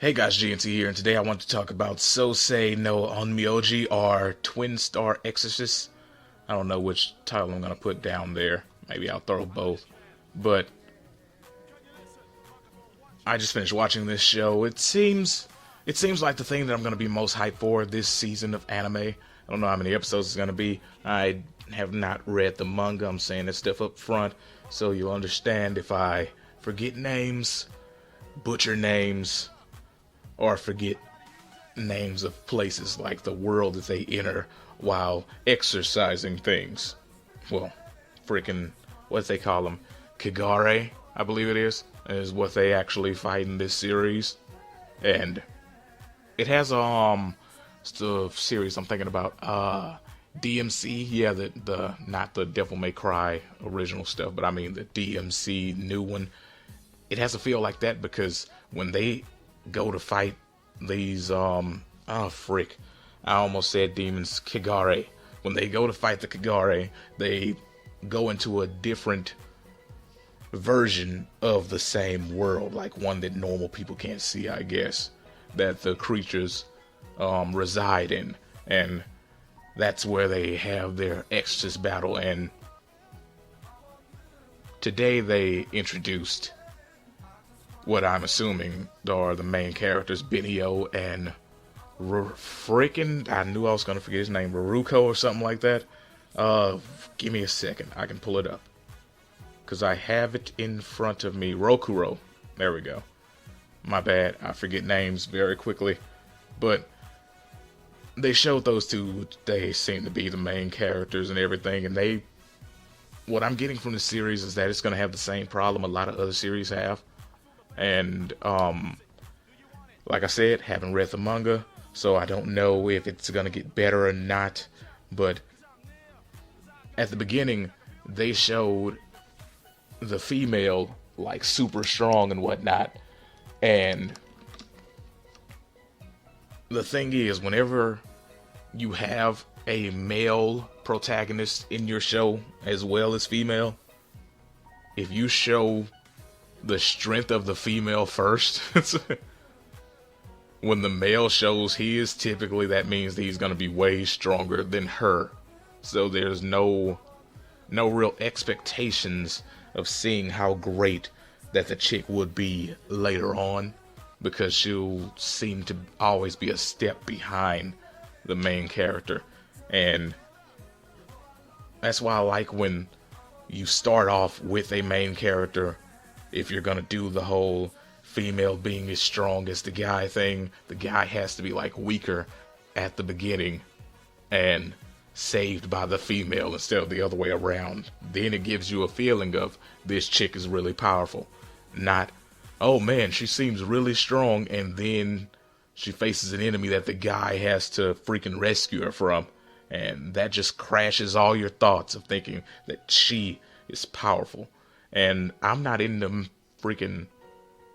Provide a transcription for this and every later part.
Hey guys, GNT here, and today I want to talk about Sousei no Onmyouji, or Twin Star Exorcist. I don't know which title I'm going to put down there. Maybe I'll throw both. But I just finished watching this show. It seems like the thing that I'm going to be most hyped for this season of anime. I don't know how many episodes it's going to be. I have not read the manga. I'm saying this stuff up front, so you'll understand if I forget names, butcher names, or forget names of places like the world that they enter while exercising things. Well, freaking, what they call them? Kagari, I believe it is what they actually fight in this series. And it has the series I'm thinking about, DMC, yeah, the not the Devil May Cry original stuff, but I mean the DMC new one. It has a feel like that because when they go to fight these I almost said demons, Kagari. When they go to fight the Kagari, they go into a different version of the same world, like one that normal people can't see, I guess, that the creatures reside in, and that's where they have their Exorcist battle. And today they introduced what I'm assuming are the main characters, Benio and I knew I was going to forget his name, Rokuro or something like that. Give me a second, I can pull it up, because I have it in front of me. Rokuro, there we go. My bad, I forget names very quickly. But they showed those two, they seem to be the main characters and everything, and what I'm getting from the series is that it's going to have the same problem a lot of other series have. And like I said, haven't read the manga, so I don't know if it's gonna get better or not. But at the beginning, they showed the female like super strong and whatnot. And the thing is, whenever you have a male protagonist in your show as well as female, if you show the strength of the female first, when the male shows his, typically that means that he's going to be way stronger than her. So there's no real expectations of seeing how great that the chick would be later on, because she'll seem to always be a step behind the main character. And that's why I like when you start off with a main character. If you're gonna do the whole female being as strong as the guy thing, the guy has to be like weaker at the beginning and saved by the female instead of the other way around. Then it gives you a feeling of this chick is really powerful. Not, oh man, she seems really strong, and then she faces an enemy that the guy has to freaking rescue her from. And that just crashes all your thoughts of thinking that she is powerful. And I'm not into freaking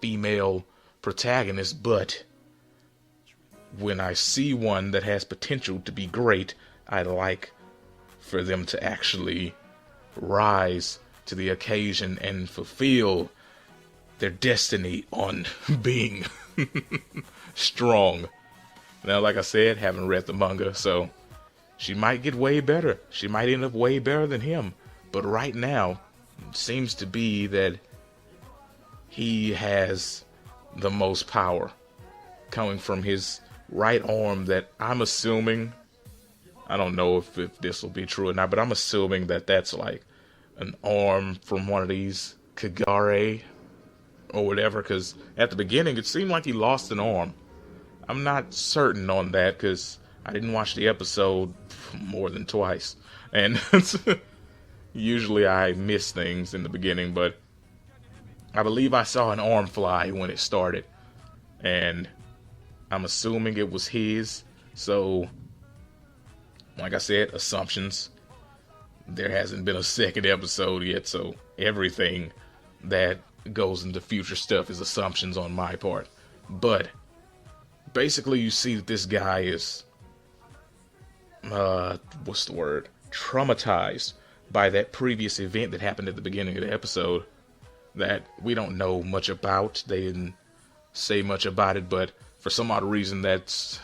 female protagonists, but when I see one that has potential to be great, I like for them to actually rise to the occasion and fulfill their destiny on being strong. Now, like I said, haven't read the manga, so she might get way better. She might end up way better than him. But right now, seems to be that he has the most power coming from his right arm, that I'm assuming, I don't know if this will be true or not, but I'm assuming that that's like an arm from one of these Kagari or whatever, because at the beginning it seemed like he lost an arm. I'm not certain on that because I didn't watch the episode more than twice, and usually I miss things in the beginning, but I believe I saw an arm fly when it started, and I'm assuming it was his. So, like I said, assumptions. There hasn't been a second episode yet, so everything that goes into future stuff is assumptions on my part. But basically, you see that this guy is, what's the word? Traumatized by that previous event that happened at the beginning of the episode that we don't know much about. They didn't say much about it, but for some odd reason, that's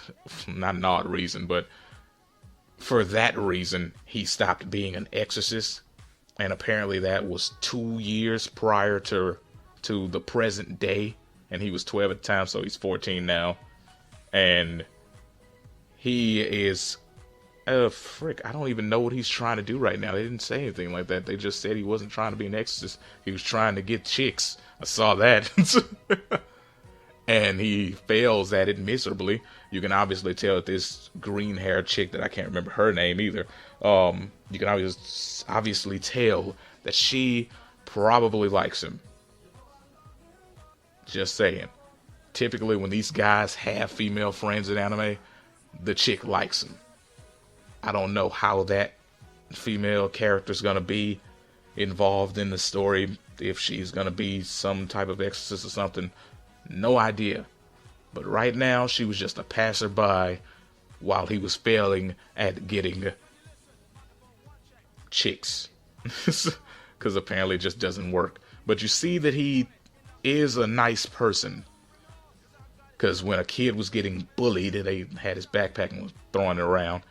not an odd reason, but for that reason, he stopped being an exorcist. And apparently that was 2 years prior to the present day. And he was 12 at the time, so he's 14 now. And he is... I don't even know what he's trying to do right now. They didn't say anything like that. They just said he wasn't trying to be an exorcist. He was trying to get chicks. I saw that. And he fails at it miserably. You can obviously tell that this green-haired chick that I can't remember her name either. You can obviously tell that she probably likes him. Just saying. Typically, when these guys have female friends in anime, the chick likes them. I don't know how that female character's gonna be involved in the story. If she's gonna be some type of exorcist or something. No idea. But right now, she was just a passerby while he was failing at getting chicks. Because apparently it just doesn't work. But you see that he is a nice person. Because when a kid was getting bullied and they had his backpack and was throwing it around,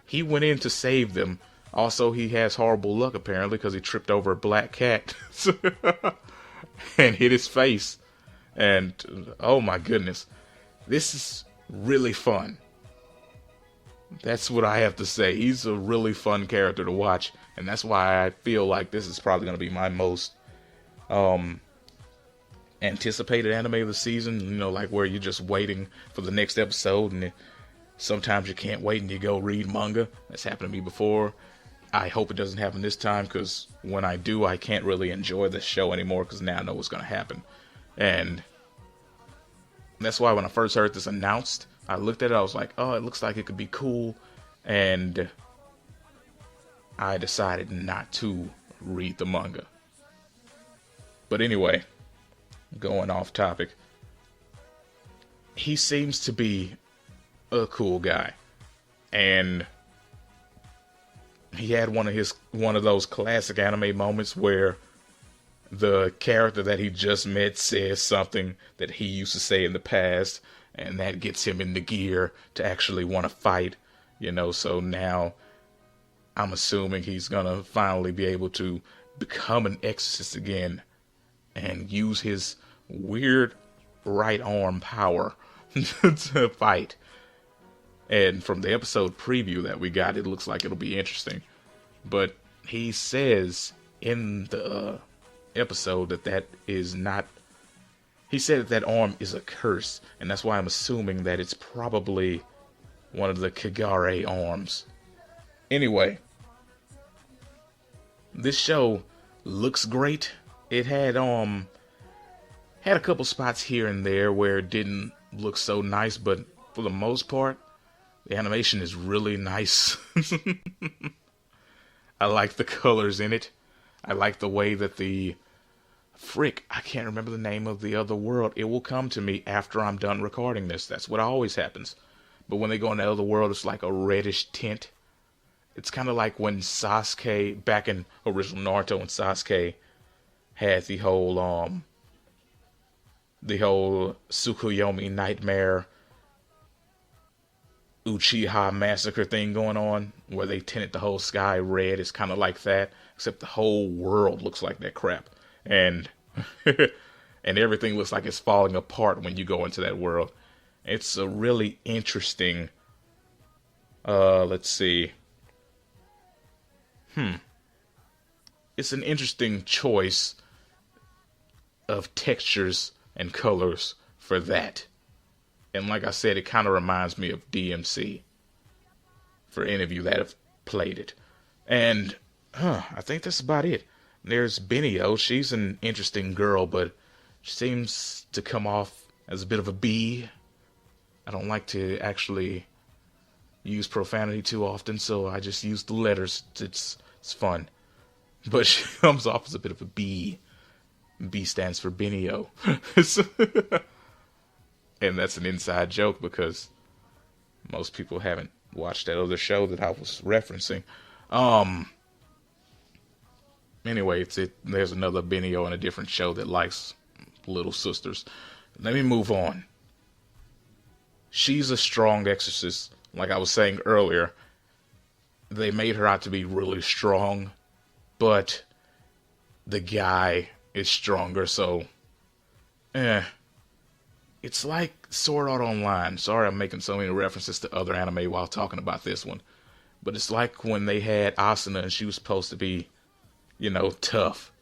he went in to save them. Also, he has horrible luck apparently because he tripped over a black cat and hit his face. And oh my goodness, this is really fun. That's what I have to say. He's a really fun character to watch, and that's why I feel like this is probably going to be my most anticipated anime of the season. You know, like where you're just waiting for the next episode, and sometimes you can't wait and you go read manga. That's happened to me before. I hope it doesn't happen this time, because when I do, I can't really enjoy the show anymore, because now I know what's going to happen. And that's why when I first heard this announced, I looked at it, I was like, oh, it looks like it could be cool. And I decided not to read the manga. But anyway, going off topic, he seems to be a cool guy. And he had one of those classic anime moments where the character that he just met says something that he used to say in the past, and that gets him in the gear to actually want to fight, you know. So now I'm assuming he's gonna finally be able to become an exorcist again and use his weird right arm power to fight. And from the episode preview that we got, it looks like it'll be interesting. But he says in the episode that is not... He said that arm is a curse, and that's why I'm assuming that it's probably one of the Kagari arms. Anyway, this show looks great. It had a couple spots here and there where it didn't look so nice, but for the most part, the animation is really nice. I like the colors in it. I like the way that I can't remember the name of the other world. It will come to me after I'm done recording this. That's what always happens. But when they go in the other world, it's like a reddish tint. It's kind of like when Sasuke, back in original Naruto, when Sasuke had the whole Tsukuyomi nightmare Uchiha massacre thing going on, where they tinted the whole sky red. It's kind of like that, except the whole world looks like that crap. And and everything looks like it's falling apart when you go into that world. It's a really interesting, let's see. It's an interesting choice of textures and colors for that. And like I said, it kind of reminds me of DMC, for any of you that have played it. And I think that's about it. There's Benio. She's an interesting girl, but she seems to come off as a bit of a B. I don't like to actually use profanity too often, so I just use the letters. It's fun. But she comes off as a bit of a B. B stands for Benio. And that's an inside joke because most people haven't watched that other show that I was referencing. Anyway, there's another Benio in a different show that likes little sisters. Let me move on. She's a strong exorcist. Like I was saying earlier, they made her out to be really strong, but the guy is stronger, so it's like Sword Art Online. Sorry I'm making so many references to other anime while talking about this one. But it's like when they had Asuna and she was supposed to be, tough.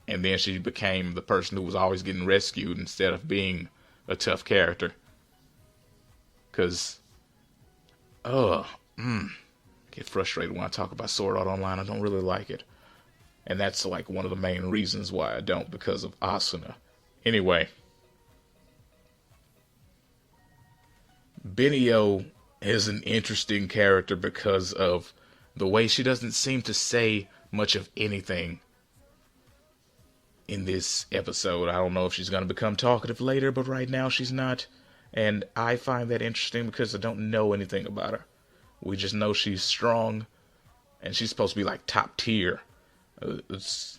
And then she became the person who was always getting rescued instead of being a tough character. Because, get frustrated when I talk about Sword Art Online. I don't really like it. And that's like one of the main reasons why I don't, because of Asuna. Anyway. Benio is an interesting character because of the way she doesn't seem to say much of anything in this episode. I don't know if she's going to become talkative later, but right now she's not. And I find that interesting because I don't know anything about her. We just know she's strong, and she's supposed to be like top tier. At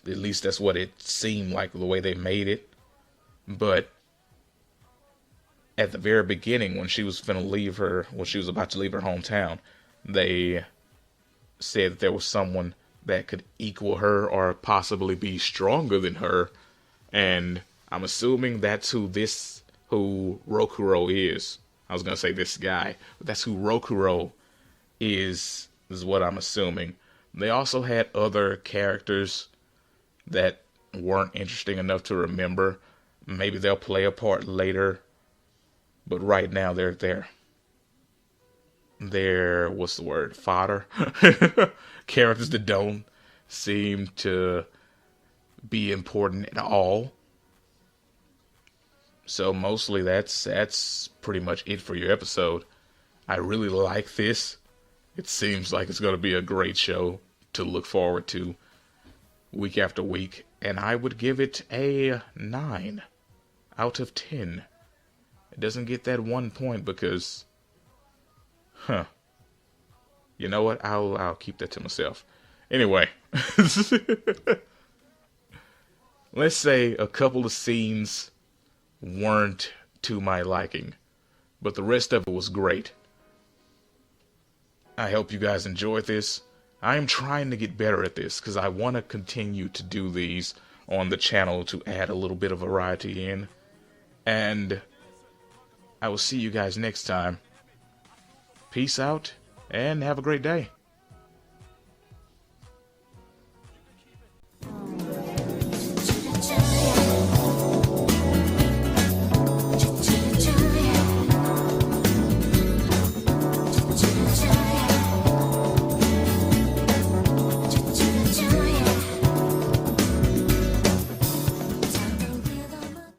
least that's what it seemed like, the way they made it. But at the very beginning, when she was about to leave her hometown, they said that there was someone that could equal her or possibly be stronger than her. And I'm assuming that's who Rokuro is. I was going to say this guy, but that's who Rokuro is what I'm assuming. They also had other characters that weren't interesting enough to remember. Maybe they'll play a part later. But right now, they're what's the word? Fodder. Characters that don't seem to be important at all. So mostly that's pretty much it for your episode. I really like this. It seems like it's going to be a great show to look forward to week after week. And I would give it a 9 out of 10. It doesn't get that 1 point because, you know what? I'll keep that to myself. Anyway, let's say a couple of scenes weren't to my liking, but the rest of it was great. I hope you guys enjoyed this. I am trying to get better at this because I want to continue to do these on the channel to add a little bit of variety in. And I will see you guys next time. Peace out, and have a great day.